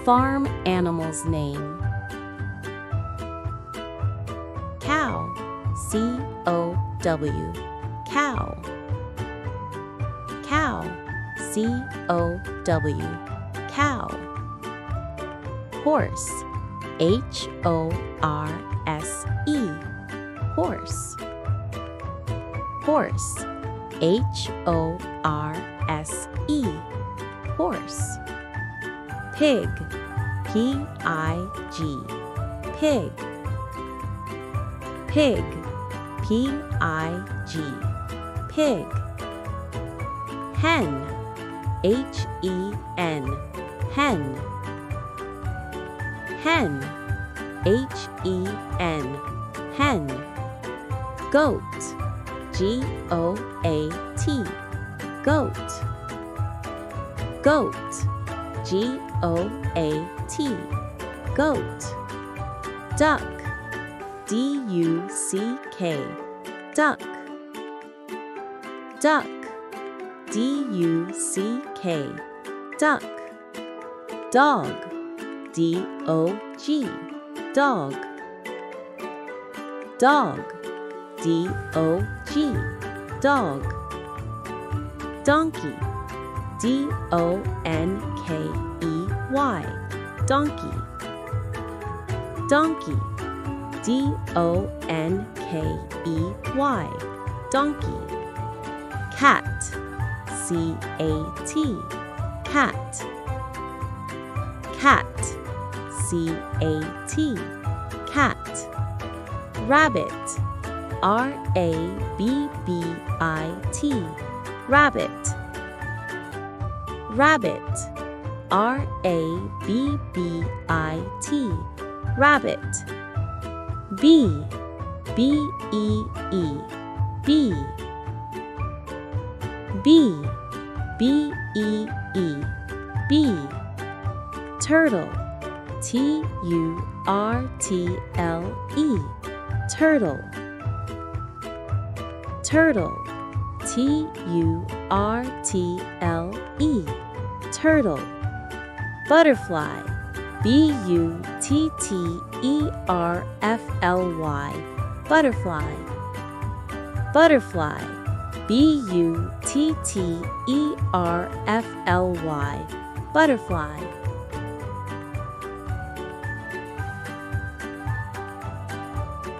Farm animal's name. Cow, C-O-W, cow. Cow, C-O-W, cow. Horse, H-O-R-S-E, horse. Horse, H-O-R-S-E, horse. Pig, P-I-G, pig. Pig, P-I-G, pig. Hen, H-E-N, hen. Hen, H-E-N, hen. Goat, G-O-A-T, goat. Goat, G-O-A-T, goat. Duck, D-U-C-K, duck. Duck, D-U-C-K, duck. Dog, D-O-G, dog. Dog, D-O-G, dog. Donkey, D-O-N-K-E-Y, donkey. Donkey, D-O-N-K-E-Y, donkey. Cat, C-A-T, cat. Cat, C-A-T, cat. Rabbit, R-A-B-B-I-T, rabbit. Rabbit, R-A-B-B-I-T, rabbit. Bee, B-E-E, bee. Bee, B-E-E, bee. Turtle, T-U-R-T-L-E, turtle. Turtle, T-U-R-T-L-E, turtle. Butterfly, B-U-T-T-E-R-F-L-Y, butterfly. Butterfly, B-U-T-T-E-R-F-L-Y, butterfly.